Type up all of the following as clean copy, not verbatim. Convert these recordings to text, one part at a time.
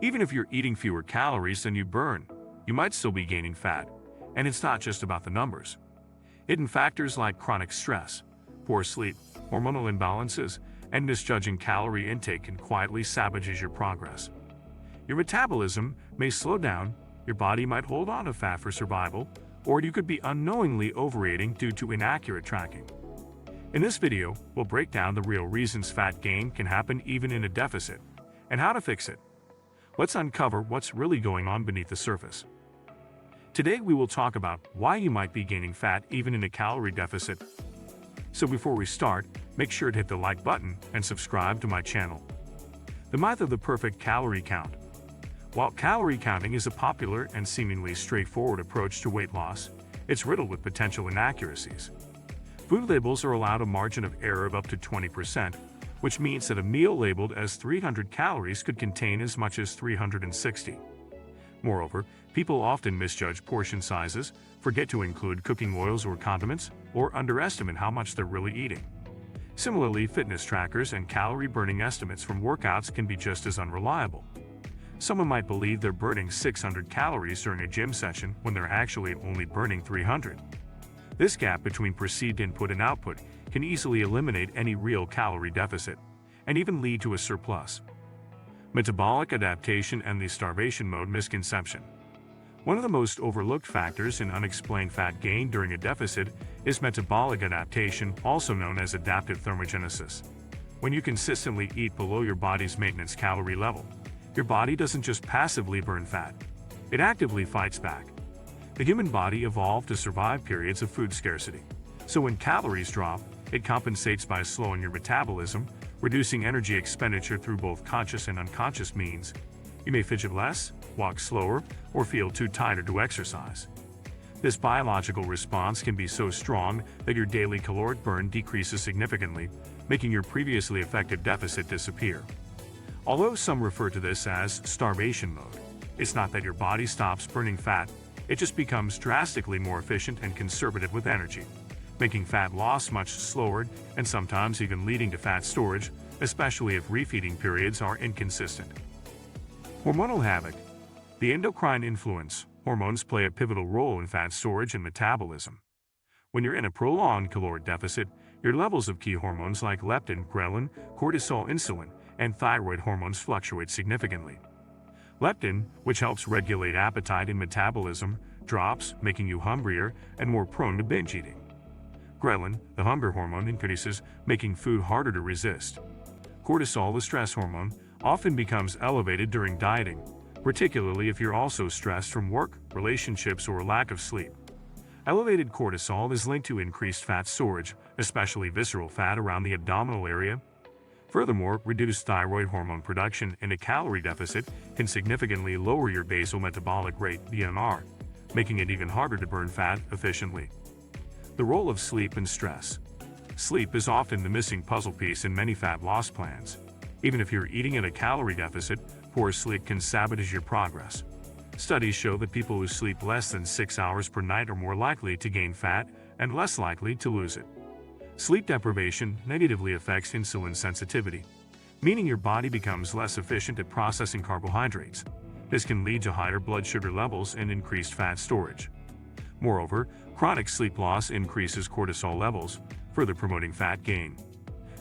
Even if you're eating fewer calories than you burn, you might still be gaining fat, and it's not just about the numbers. Hidden factors like chronic stress, poor sleep, hormonal imbalances, and misjudging calorie intake can quietly sabotage your progress. Your metabolism may slow down, your body might hold on to fat for survival, or you could be unknowingly overeating due to inaccurate tracking. In this video, we'll break down the real reasons fat gain can happen even in a deficit, and how to fix it. Let's uncover what's really going on beneath the surface. Today we will talk about why you might be gaining fat even in a calorie deficit. So before we start, make sure to hit the like button and subscribe to my channel. The myth of the perfect calorie count. While calorie counting is a popular and seemingly straightforward approach to weight loss, it's riddled with potential inaccuracies. Food labels are allowed a margin of error of up to 20%, which means that a meal labeled as 300 calories could contain as much as 360. Moreover, people often misjudge portion sizes, forget to include cooking oils or condiments, or underestimate how much they're really eating. Similarly, fitness trackers and calorie-burning estimates from workouts can be just as unreliable. Someone might believe they're burning 600 calories during a gym session when they're actually only burning 300. This gap between perceived input and output can easily eliminate any real calorie deficit, and even lead to a surplus. Metabolic adaptation and the starvation mode misconception. One of the most overlooked factors in unexplained fat gain during a deficit is metabolic adaptation, also known as adaptive thermogenesis. When you consistently eat below your body's maintenance calorie level, your body doesn't just passively burn fat, it actively fights back. The human body evolved to survive periods of food scarcity, so when calories drop, it compensates by slowing your metabolism, reducing energy expenditure through both conscious and unconscious means. You may fidget less, walk slower, or feel too tired to exercise. This biological response can be so strong that your daily caloric burn decreases significantly, making your previously effective deficit disappear. Although some refer to this as starvation mode, it's not that your body stops burning fat, it just becomes drastically more efficient and conservative with energy, making fat loss much slower and sometimes even leading to fat storage, especially if refeeding periods are inconsistent. Hormonal havoc. The endocrine influence. Hormones play a pivotal role in fat storage and metabolism. When you're in a prolonged caloric deficit, your levels of key hormones like leptin, ghrelin, cortisol, insulin, and thyroid hormones fluctuate significantly. Leptin, which helps regulate appetite and metabolism, drops, making you hungrier and more prone to binge eating. Ghrelin, the hunger hormone, increases, making food harder to resist. Cortisol, the stress hormone, often becomes elevated during dieting, particularly if you're also stressed from work, relationships, or lack of sleep. Elevated cortisol is linked to increased fat storage, especially visceral fat around the abdominal area. Furthermore, reduced thyroid hormone production in a calorie deficit can significantly lower your basal metabolic rate (BMR), making it even harder to burn fat efficiently. The role of sleep and stress. Sleep is often the missing puzzle piece in many fat loss plans. Even if you're eating at a calorie deficit, poor sleep can sabotage your progress. Studies show that people who sleep less than 6 hours per night are more likely to gain fat and less likely to lose it. Sleep deprivation negatively affects insulin sensitivity, meaning your body becomes less efficient at processing carbohydrates. This can lead to higher blood sugar levels and increased fat storage. Moreover, chronic sleep loss increases cortisol levels, further promoting fat gain.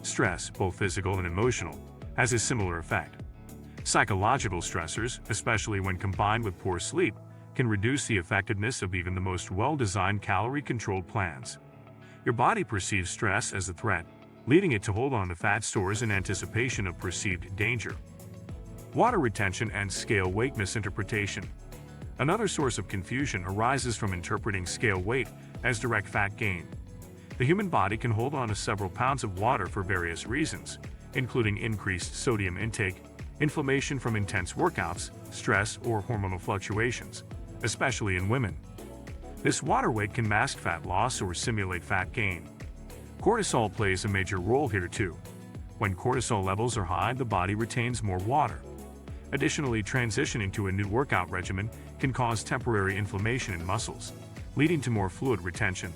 Stress, both physical and emotional, has a similar effect. Psychological stressors, especially when combined with poor sleep, can reduce the effectiveness of even the most well-designed calorie-controlled plans. Your body perceives stress as a threat, leading it to hold on to fat stores in anticipation of perceived danger. Water retention and scale weight misinterpretation. Another source of confusion arises from interpreting scale weight as direct fat gain. The human body can hold on to several pounds of water for various reasons, including increased sodium intake, inflammation from intense workouts, stress, or hormonal fluctuations, especially in women. This water weight can mask fat loss or simulate fat gain. Cortisol plays a major role here too. When cortisol levels are high, the body retains more water. Additionally, transitioning to a new workout regimen can cause temporary inflammation in muscles, leading to more fluid retention.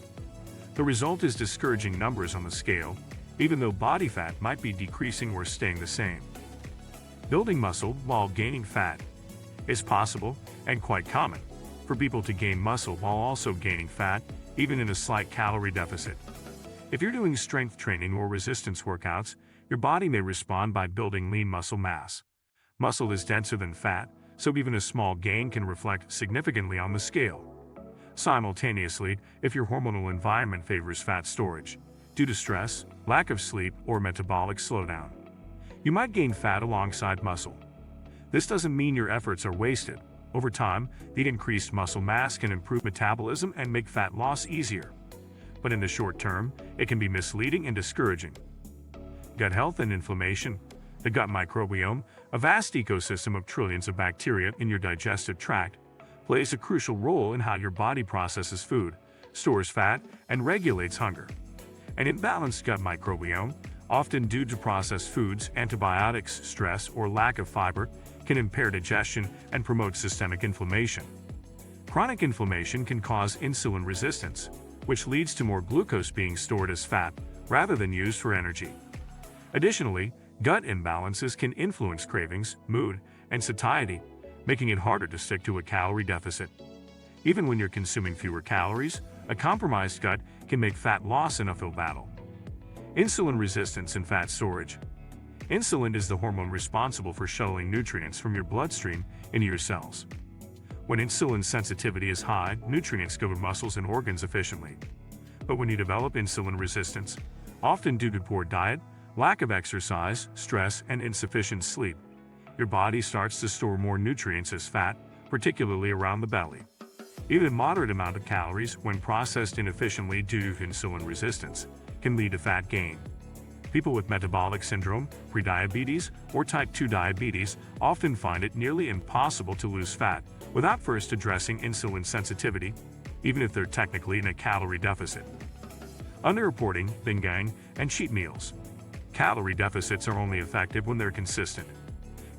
The result is discouraging numbers on the scale, even though body fat might be decreasing or staying the same. Building muscle while gaining fat. It's possible, and quite common, for people to gain muscle while also gaining fat, even in a slight calorie deficit. If you're doing strength training or resistance workouts, your body may respond by building lean muscle mass. Muscle is denser than fat, so even a small gain can reflect significantly on the scale. Simultaneously, if your hormonal environment favors fat storage, due to stress, lack of sleep, or metabolic slowdown, you might gain fat alongside muscle. This doesn't mean your efforts are wasted. Over time, the increased muscle mass can improve metabolism and make fat loss easier. But in the short term, it can be misleading and discouraging. Gut health and inflammation. The gut microbiome, a vast ecosystem of trillions of bacteria in your digestive tract, plays a crucial role in how your body processes food, stores fat, and regulates hunger. An imbalanced gut microbiome, often due to processed foods, antibiotics, stress, or lack of fiber, can impair digestion and promote systemic inflammation. Chronic inflammation can cause insulin resistance, which leads to more glucose being stored as fat rather than used for energy. Additionally, gut imbalances can influence cravings, mood, and satiety, making it harder to stick to a calorie deficit. Even when you're consuming fewer calories, a compromised gut can make fat loss an uphill battle. Insulin resistance and fat storage. Insulin is the hormone responsible for shuttling nutrients from your bloodstream into your cells. When insulin sensitivity is high, nutrients go to muscles and organs efficiently. But when you develop insulin resistance, often due to poor diet, lack of exercise, stress, and insufficient sleep, your body starts to store more nutrients as fat, particularly around the belly. Even a moderate amount of calories, when processed inefficiently due to insulin resistance, can lead to fat gain. People with metabolic syndrome, prediabetes, or type 2 diabetes often find it nearly impossible to lose fat without first addressing insulin sensitivity, even if they're technically in a calorie deficit. Underreporting, binging, and cheat meals. Calorie deficits are only effective when they're consistent.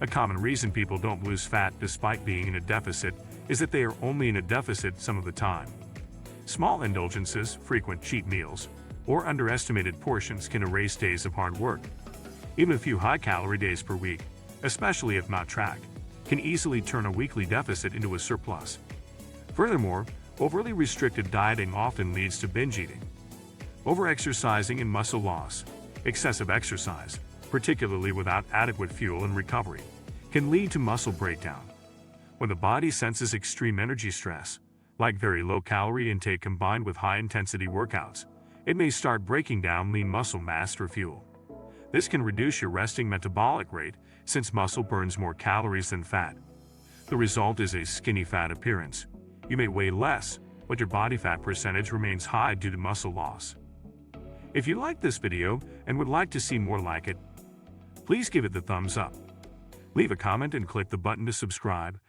A common reason people don't lose fat despite being in a deficit is that they are only in a deficit some of the time. Small indulgences, frequent cheat meals, or underestimated portions can erase days of hard work. Even a few high-calorie days per week, especially if not tracked, can easily turn a weekly deficit into a surplus. Furthermore, overly restricted dieting often leads to binge eating. Overexercising and muscle loss. Excessive exercise, particularly without adequate fuel and recovery, can lead to muscle breakdown. When the body senses extreme energy stress, like very low calorie intake combined with high-intensity workouts, it may start breaking down lean muscle mass for fuel. This can reduce your resting metabolic rate since muscle burns more calories than fat. The result is a skinny fat appearance. You may weigh less, but your body fat percentage remains high due to muscle loss. If you liked this video and would like to see more like it, please give it the thumbs up. Leave a comment and click the button to subscribe